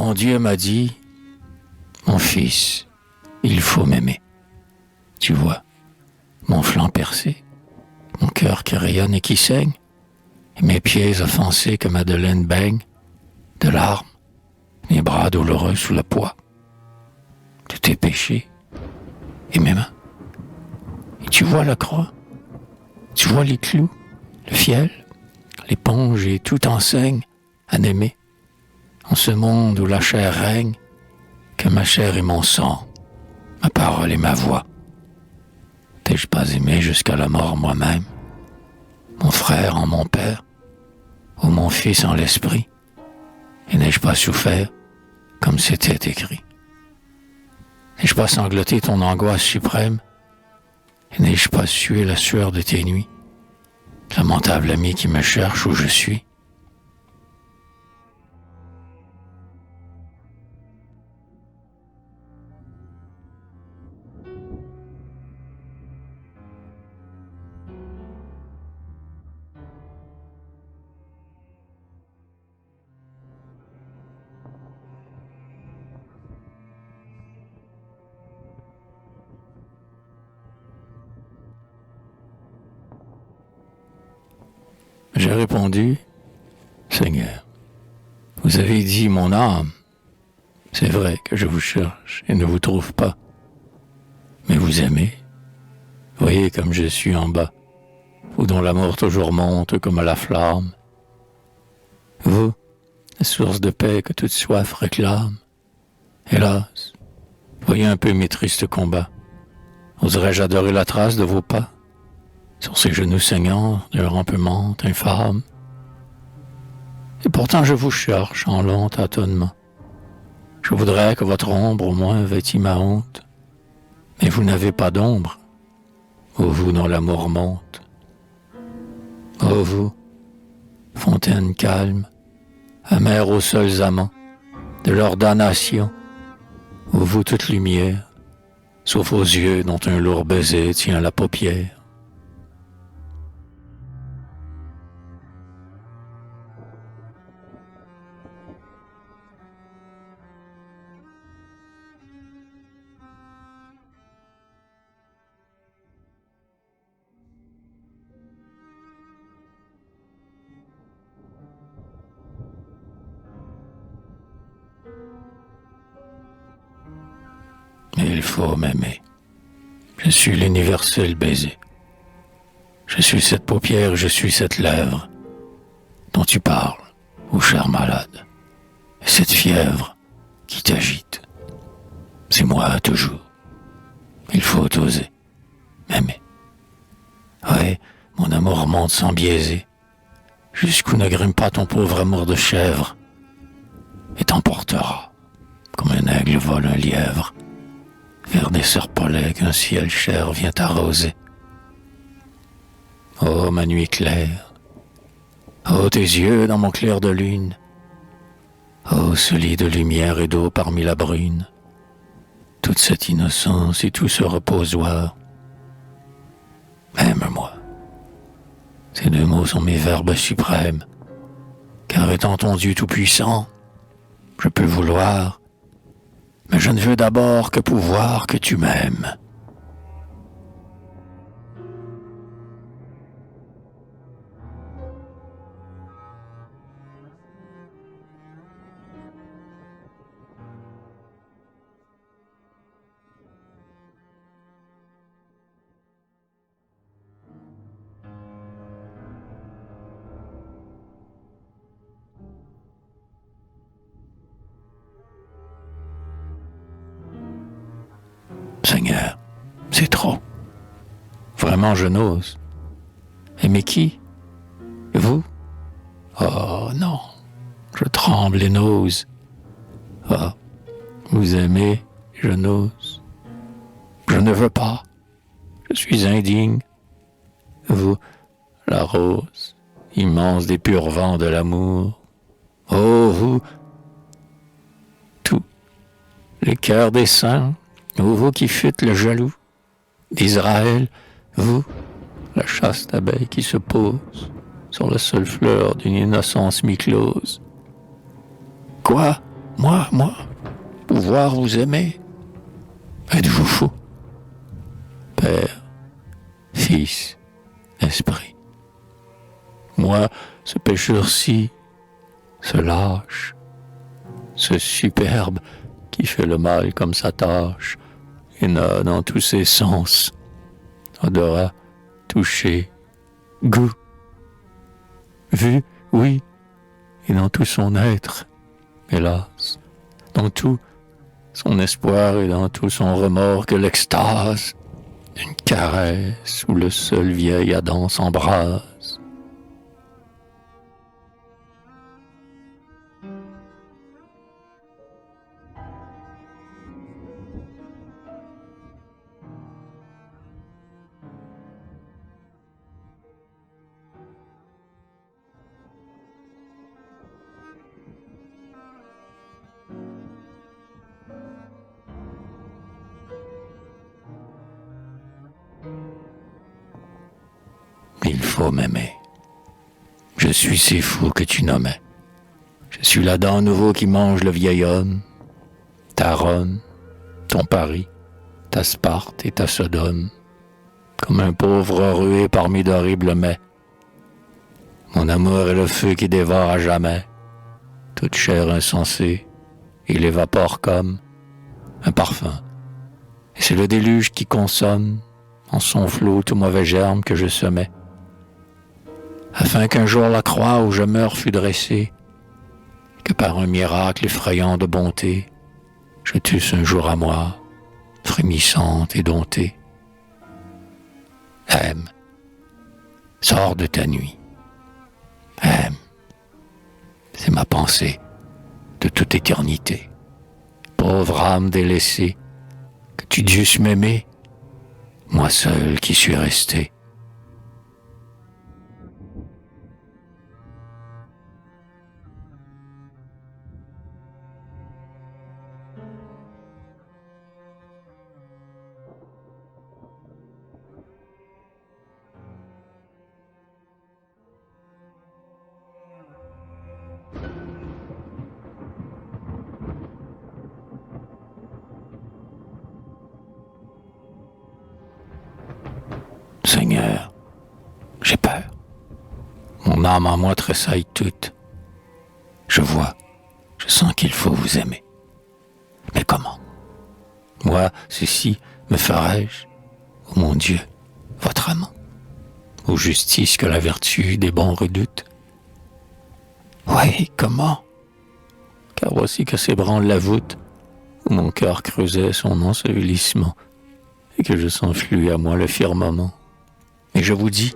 Mon Dieu m'a dit, mon fils, il faut m'aimer. Tu vois, mon flanc percé, mon cœur qui rayonne et qui saigne, et mes pieds offensés que Madeleine baigne de larmes, mes bras douloureux sous le poids de tes péchés et mes mains. Et tu vois la croix, tu vois les clous, le fiel, l'éponge et tout enseigne à n'aimer, en ce monde où la chair règne, que ma chair et mon sang, ma parole et ma voix. T'ai-je pas aimé jusqu'à la mort moi-même, mon frère en mon père, ou mon fils en l'esprit, et n'ai-je pas souffert comme c'était écrit? N'ai-je pas sangloté ton angoisse suprême, et n'ai-je pas sué la sueur de tes nuits, lamentable ami qui me cherche où je suis? J'ai répondu, Seigneur, vous avez dit mon âme, c'est vrai que je vous cherche et ne vous trouve pas, mais vous aimez, voyez comme je suis en bas, vous dont l'amour toujours monte comme à la flamme, vous, la source de paix que toute soif réclame, hélas, voyez un peu mes tristes combats, oserais-je adorer la trace de vos pas, sur ces genoux saignants de rampement infâme. Et pourtant je vous cherche en long tâtonnement. Je voudrais que votre ombre au moins vêtît ma honte, mais vous n'avez pas d'ombre, ô vous dont l'amour monte. Ô vous, fontaine calme, amère aux seuls amants, de leur damnation, ô vous toute lumière, sauf aux yeux dont un lourd baiser tient la paupière. Mais il faut m'aimer. Je suis l'universel baiser. Je suis cette paupière, je suis cette lèvre dont tu parles, ô cher malade, et cette fièvre qui t'agite. C'est moi toujours. Il faut oser m'aimer. Ouais, mon amour monte sans biaiser, jusqu'où ne grimpe pas ton pauvre amour de chèvre, et t'emportera, comme un aigle vole un lièvre, vers des serpolets qu'un ciel cher vient arroser. Oh, ma nuit claire, oh, tes yeux dans mon clair de lune, oh, ce lit de lumière et d'eau parmi la brune, toute cette innocence et tout ce reposoir. Aime-moi. Ces deux mots sont mes verbes suprêmes, car étant ton Dieu tout-puissant, je peux vouloir, mais je ne veux d'abord que pouvoir que tu m'aimes. Seigneur, c'est trop. Vraiment, je n'ose. Aimer qui? Vous? Oh non, je tremble et n'ose. Ah, vous aimez, je n'ose. Je ne veux pas. Je suis indigne. Vous, la rose, immense des purs vents de l'amour. Oh, vous, tous les cœurs des saints, ô vous qui fûtes le jaloux d'Israël, vous, la chaste abeille qui se pose sur la seule fleur d'une innocence mi-close. Quoi? Moi, pouvoir vous aimer. Êtes-vous fou? Père, Fils, Esprit. Moi, ce pécheur-ci, ce lâche, ce superbe qui fait le mal comme sa tâche et n'a dans tous ses sens odorat, toucher, goût, vue, oui, et dans tout son être, hélas, dans tout son espoir et dans tout son remords que l'extase d'une caresse où le seul vieil Adam s'embrase. Il faut m'aimer. Je suis si fou que tu nommais. Je suis l'Adam nouveau qui mange le vieil homme, ta Rome, ton Paris, ta Sparte et ta Sodome, comme un pauvre rué parmi d'horribles mets. Mon amour est le feu qui dévore à jamais toute chair insensée, il évapore comme un parfum. Et c'est le déluge qui consomme en son flot tout mauvais germe que je semais, afin qu'un jour la croix où je meurs fût dressée, que par un miracle effrayant de bonté, je t'eusse un jour à moi, frémissante et domptée. Aime, sors de ta nuit. Aime, c'est ma pensée de toute éternité. Pauvre âme délaissée, que tu dusses m'aimer, moi seul qui suis resté. Seigneur, j'ai peur. Mon âme en moi tressaille toute. Je vois, je sens qu'il faut vous aimer. Mais comment? Moi, ceci me ferai-je, ô mon Dieu, votre amant, aux justices que la vertu des bons redoute? Oui, comment? Car voici que s'ébranle la voûte, où mon cœur creusait son ensevelissement, et que je sens fluer à moi le firmament. Et je vous dis,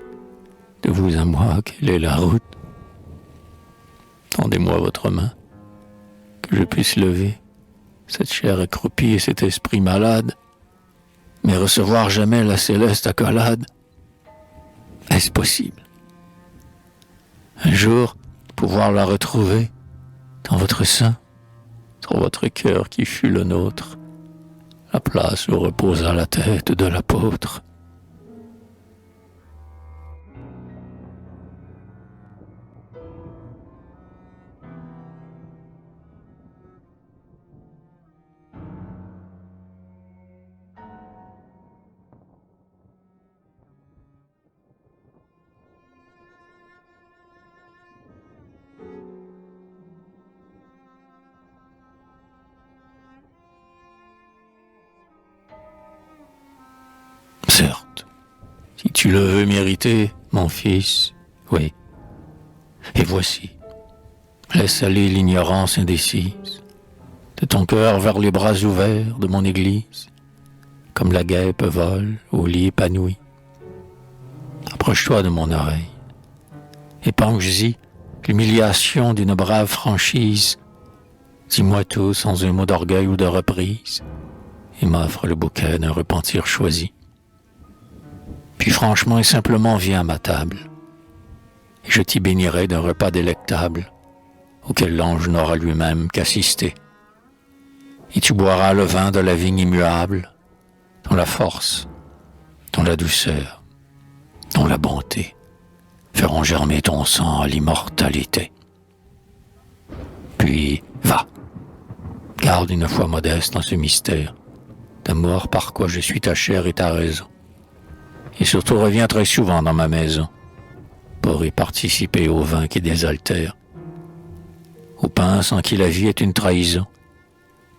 de vous à moi, quelle est la route? Tendez-moi votre main, que je puisse lever cette chair accroupie et cet esprit malade, mais recevoir jamais la céleste accolade. Est-ce possible? Un jour, pouvoir la retrouver dans votre sein, sur votre cœur qui fut le nôtre, la place où reposa la tête de l'apôtre. Certes, si tu le veux mériter, mon fils, oui. Et voici, laisse aller l'ignorance indécise de ton cœur vers les bras ouverts de mon église, comme la guêpe vole au lit épanoui. Approche-toi de mon oreille, éponge-y l'humiliation d'une brave franchise. Dis-moi tout sans un mot d'orgueil ou de reprise, et m'offre le bouquet d'un repentir choisi. Puis franchement et simplement viens à ma table, et je t'y bénirai d'un repas délectable, auquel l'ange n'aura lui-même qu'assisté. Et tu boiras le vin de la vigne immuable, dont la force, dont la douceur, dont la bonté feront germer ton sang à l'immortalité. Puis va, Garde une foi modeste en ce mystère d'amour par quoi je suis ta chair et ta raison. Et surtout reviens très souvent dans ma maison pour y participer au vin qui désaltère, au pain sans qui la vie est une trahison,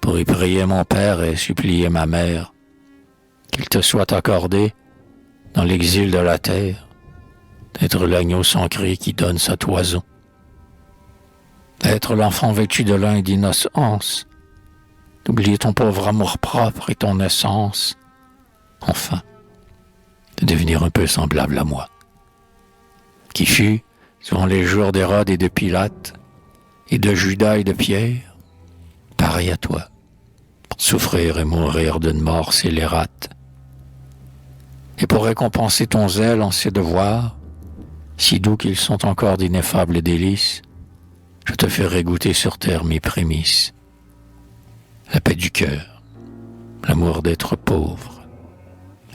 pour y prier mon père et supplier ma mère qu'il te soit accordé dans l'exil de la terre d'être l'agneau sans cri qui donne sa toison, d'être l'enfant vêtu de lin et d'innocence, d'oublier ton pauvre amour-propre et ton essence, enfin, de devenir un peu semblable à moi, qui fut, durant les jours d'Hérode et de Pilate, et de Judas et de Pierre, pareil à toi, pour souffrir et mourir d'une mort scélérate, et pour récompenser ton zèle en ses devoirs, si doux qu'ils sont encore d'ineffables délices, je te ferai goûter sur terre mes prémices, la paix du cœur, l'amour d'être pauvre,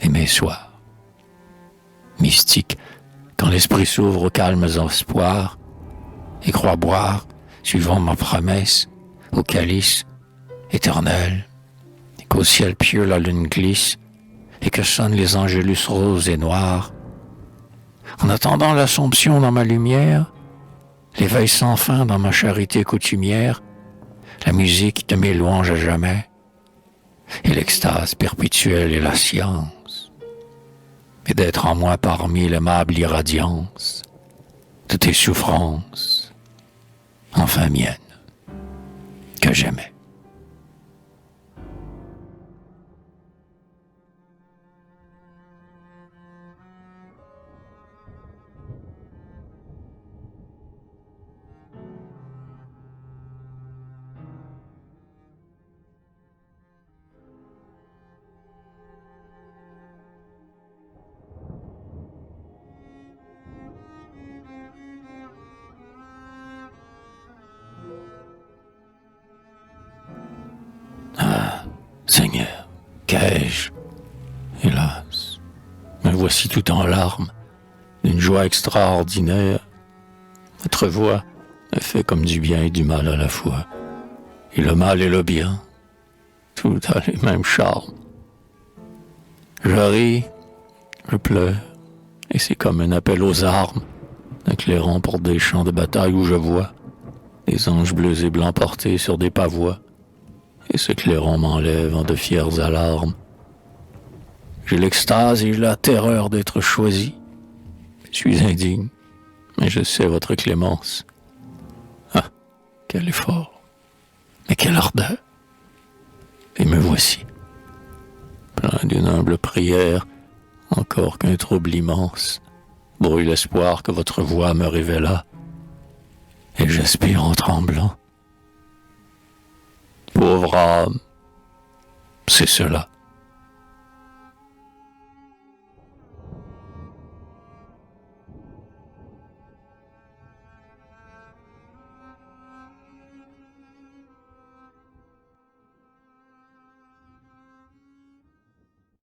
et mes soirs. Mystique, quand l'esprit s'ouvre aux calmes espoirs, et croit boire, suivant ma promesse, au calice éternel, et qu'au ciel pieux la lune glisse, et que sonnent les angélus roses et noirs. En attendant l'Assomption dans ma lumière, l'éveil sans fin dans ma charité coutumière, la musique de mes louanges à jamais, et l'extase perpétuelle et la science, et d'être en moi parmi l'aimable irradiance de tes souffrances, enfin miennes, que j'aimais. Seigneur, qu'ai-je, hélas, me voici tout en larmes, d'une joie extraordinaire. Votre voix me fait comme du bien et du mal à la fois, et le mal et le bien, tout a les mêmes charmes. Je ris, je pleure, et c'est comme un appel aux armes, un clairon pour des champs de bataille où je vois des anges bleus et blancs portés sur des pavois, et ce clairon m'enlève en de fières alarmes. J'ai l'extase et la terreur d'être choisi. Je suis indigne, mais je sais votre clémence. Ah, quel effort, mais quelle ardeur. Et me voici, plein d'une humble prière, encore qu'un trouble immense brouille l'espoir que votre voix me révéla, et j'aspire en tremblant. Pauvre âme, c'est cela.